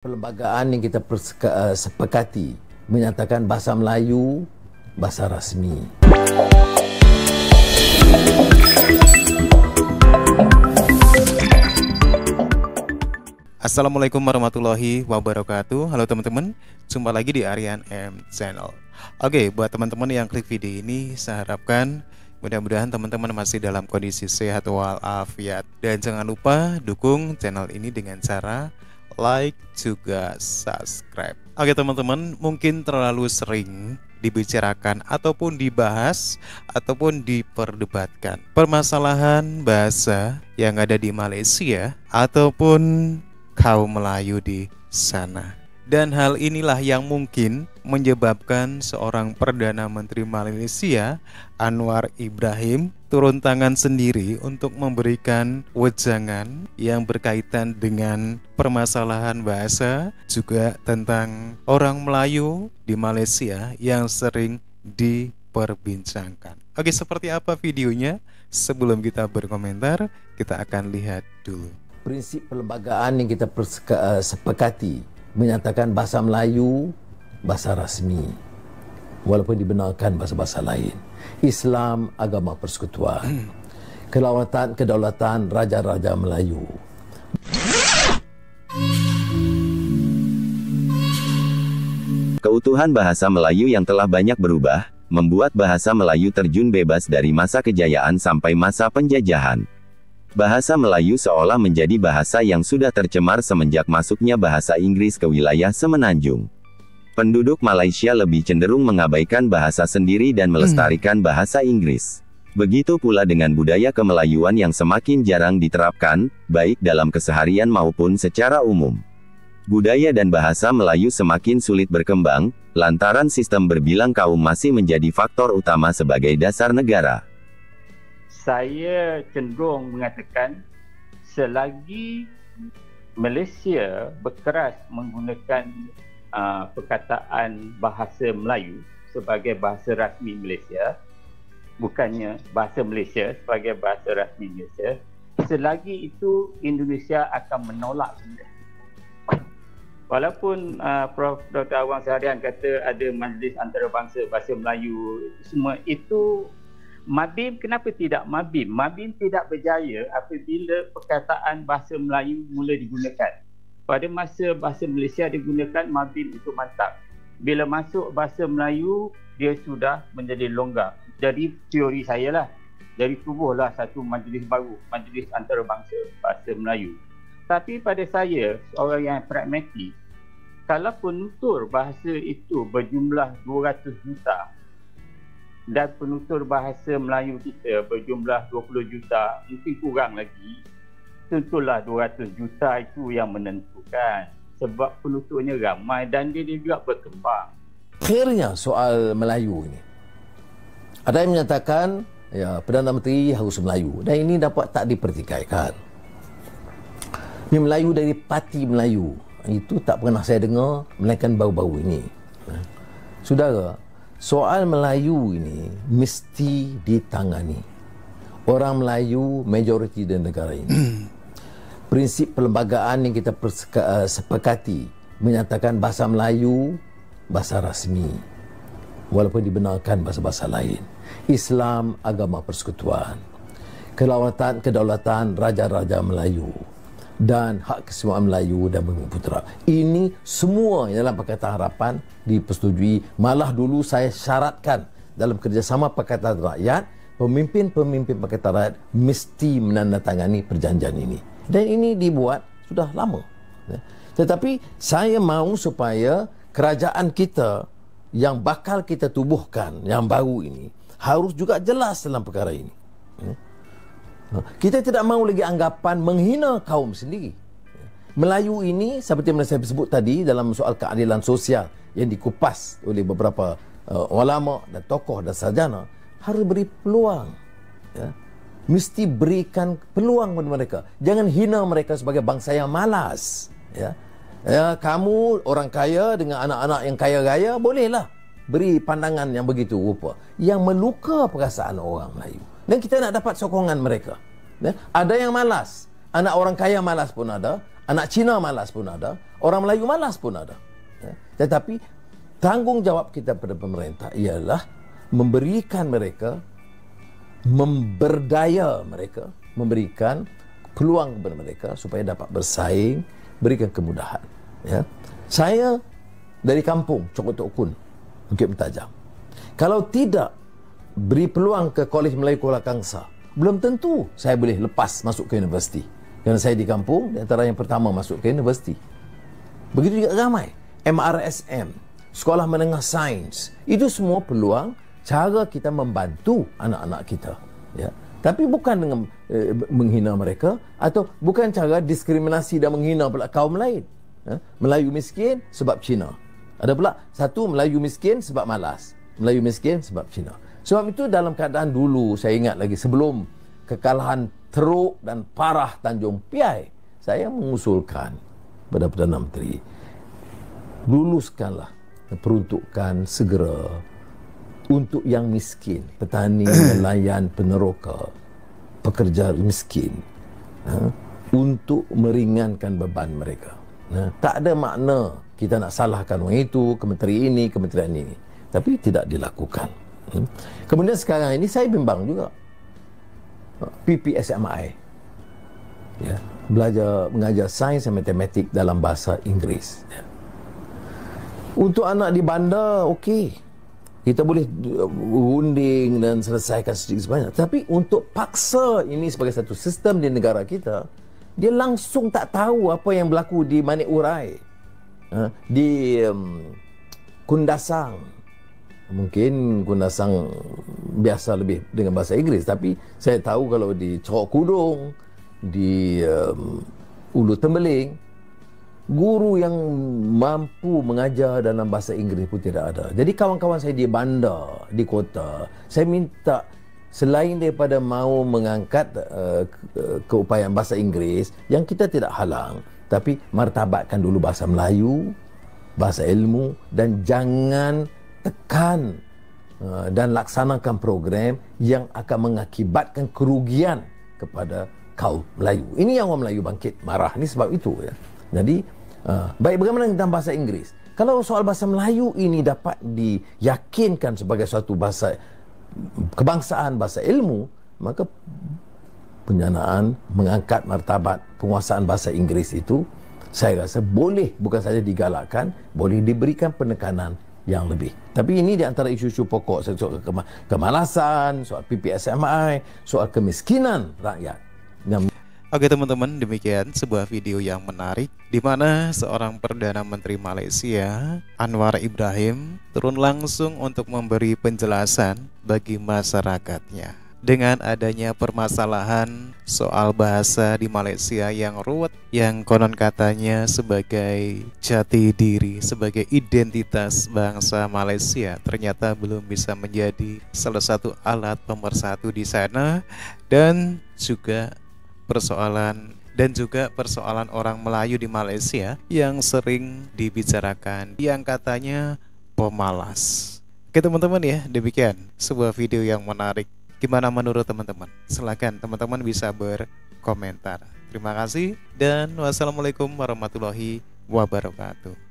Perlembagaan yang kita sepakati menyatakan bahasa Melayu bahasa rasmi. Assalamualaikum warahmatullahi wabarakatuh. Halo teman-teman, jumpa lagi di Aryan M Channel. Oke, buat teman-teman yang klik video ini, saya harapkan mudah-mudahan teman-teman masih dalam kondisi sehat walafiat. Dan jangan lupa dukung channel ini dengan cara like juga subscribe. Oke teman-teman, mungkin terlalu sering dibicarakan ataupun dibahas ataupun diperdebatkan permasalahan bahasa yang ada di Malaysia ataupun kaum Melayu di sana. Dan hal inilah yang mungkin menyebabkan seorang Perdana Menteri Malaysia, Anwar Ibrahim, turun tangan sendiri untuk memberikan wejangan yang berkaitan dengan permasalahan bahasa, juga tentang orang Melayu di Malaysia yang sering diperbincangkan. Oke, seperti apa videonya? Sebelum kita berkomentar, kita akan lihat dulu. Prinsip perlembagaan yang kita sepakati menyatakan bahasa Melayu bahasa rasmi, walaupun dibenarkan bahasa-bahasa lain. Islam agama persekutuan, kedaulatan raja-raja Melayu. Keutuhan bahasa Melayu yang telah banyak berubah, membuat bahasa Melayu terjun bebas dari masa kejayaan sampai masa penjajahan. Bahasa Melayu seolah menjadi bahasa yang sudah tercemar semenjak masuknya bahasa Inggris ke wilayah Semenanjung. Penduduk Malaysia lebih cenderung mengabaikan bahasa sendiri dan melestarikan bahasa Inggris. Begitu pula dengan budaya kemelayuan yang semakin jarang diterapkan, baik dalam keseharian maupun secara umum. Budaya dan bahasa Melayu semakin sulit berkembang, lantaran sistem berbilang kaum masih menjadi faktor utama sebagai dasar negara. Saya cenderung mengatakan selagi Malaysia berkeras menggunakan perkataan bahasa Melayu sebagai bahasa rasmi Malaysia, bukannya bahasa Malaysia sebagai bahasa rasmi Malaysia, selagi itu Indonesia akan menolak benda. Walaupun Prof. Dr. Awang seharian kata ada majlis antarabangsa bahasa Melayu, semua itu Mabim, kenapa tidak Mabim? Mabim tidak berjaya apabila perkataan bahasa Melayu mula digunakan. Pada masa bahasa Malaysia digunakan, Mabim itu mantap. Bila masuk bahasa Melayu, dia sudah menjadi longgar. Jadi teori saya lah, dari tubuhlah satu majlis baru, majlis antarabangsa bahasa Melayu. Tapi pada saya, seorang yang pragmatik, kalau penutur bahasa itu berjumlah 200 juta, dan penutur bahasa Melayu kita berjumlah 20 juta, mungkin kurang lagi, tentulah 200 juta itu yang menentukan. Sebab penuturnya ramai dan dia juga berkembang. Akhirnya soal Melayu ini, ada yang menyatakan ya, Perdana Menteri harus Melayu, dan ini dapat tak dipertikaikan. Ini Melayu dari Parti Melayu, itu tak pernah saya dengar, melainkan baru-baru ini. Saudara, soal Melayu ini mesti ditangani. Orang Melayu majoriti di negara ini. Prinsip perlembagaan yang kita sepakati menyatakan bahasa Melayu bahasa rasmi, walaupun dibenarkan bahasa-bahasa lain. Islam agama persekutuan, kedaulatan raja-raja Melayu, dan hak kesemuan Melayu dan Bumi Putera. Ini semua yang dalam Pakatan Harapan dipersetujui. Malah dulu saya syaratkan dalam kerjasama Pakatan Rakyat, pemimpin-pemimpin Pakatan Rakyat mesti menandatangani perjanjian ini. Dan ini dibuat sudah lama. Tetapi saya mahu supaya kerajaan kita yang bakal kita tubuhkan, yang baru ini, harus juga jelas dalam perkara ini. Kita tidak mahu lagi anggapan menghina kaum sendiri. Melayu ini, seperti yang saya sebut tadi dalam soal keadilan sosial yang dikupas oleh beberapa ulama dan tokoh dan sarjana, harus beri peluang. Ya. Mesti berikan peluang kepada mereka. Jangan hina mereka sebagai bangsa yang malas. Ya. Ya, kamu orang kaya dengan anak-anak yang kaya raya, bolehlah beri pandangan yang begitu rupa, yang meluka perasaan orang Melayu. Dan kita nak dapat sokongan mereka. Ada yang malas, anak orang kaya malas pun ada, Anak Cina malas pun ada, orang Melayu malas pun ada. Tetapi tanggungjawab kita pada pemerintah ialah memberikan mereka, memberdaya mereka, memberikan peluang kepada mereka supaya dapat bersaing, berikan kemudahan. Ya. Saya dari kampung Cokot Kun, Bukit Mentajam. Kalau tidak beri peluang ke Kolej Melayu Kuala Kangsar, belum tentu saya boleh lepas masuk ke universiti. Kerana saya di kampung, di antara yang pertama masuk ke universiti. Begitu juga ramai. MRSM, Sekolah Menengah Sains, itu semua peluang cara kita membantu anak-anak kita. Ya. Tapi bukan dengan menghina mereka, atau bukan cara diskriminasi dan menghina pula kaum lain. Melayu miskin sebab Cina. Ada pula satu Melayu miskin sebab malas. Melayu miskin sebab Cina. Sebab itu dalam keadaan dulu, saya ingat lagi sebelum kekalahan teruk dan parah Tanjung Piai, saya mengusulkan pada Perdana Menteri, luluskanlah peruntukan segera untuk yang miskin, petani, nelayan, peneroka, pekerja miskin, untuk meringankan beban mereka. Tak ada makna kita nak salahkan orang itu, kementerian ini, kementerian ini, tapi tidak dilakukan. Kemudian sekarang ini saya bimbang juga. PPSMI, ya, mengajar sains dan matematik dalam bahasa Inggeris. Ya. Untuk anak di bandar, okey, kita boleh runding dan selesaikan sedikit sebanyak. Tapi untuk paksa ini sebagai satu sistem di negara kita, dia langsung tak tahu apa yang berlaku di Manik Urai, di Kundasang. Mungkin Kundasang biasa lebih dengan bahasa Inggeris, tapi saya tahu kalau di Cerok Kudung, di Ulu Tembeling, guru yang mampu mengajar dalam bahasa Inggeris pun tidak ada. Jadi kawan-kawan saya di bandar, di kota, saya minta selain daripada mau mengangkat keupayaan bahasa Inggeris, yang kita tidak halang, tapi martabatkan dulu bahasa Melayu, bahasa ilmu, dan jangan tekan dan laksanakan program yang akan mengakibatkan kerugian kepada kaum Melayu. Ini yang orang Melayu bangkit marah ni sebab itu, ya. Jadi baik bagaimana tentang bahasa Inggeris. Kalau soal bahasa Melayu ini dapat diyakinkan sebagai suatu bahasa kebangsaan, bahasa ilmu, maka penjanaan mengangkat martabat penguasaan bahasa Inggeris itu, saya rasa boleh bukan saja digalakkan, boleh diberikan penekanan yang lebih. Tapi ini di antara isu-isu pokok, soal kemalasan, soal PPSMI, soal kemiskinan rakyat. Oke teman-teman, demikian sebuah video yang menarik di mana seorang Perdana Menteri Malaysia, Anwar Ibrahim, turun langsung untuk memberi penjelasan bagi masyarakatnya. Dengan adanya permasalahan soal bahasa di Malaysia yang ruwet, yang konon katanya sebagai jati diri, sebagai identitas bangsa Malaysia, ternyata belum bisa menjadi salah satu alat pemersatu di sana, dan juga persoalan orang Melayu di Malaysia yang sering dibicarakan, yang katanya pemalas. Oke teman-teman ya, demikian sebuah video yang menarik. Gimana menurut teman-teman? Silakan teman-teman bisa berkomentar. Terima kasih dan wassalamualaikum warahmatullahi wabarakatuh.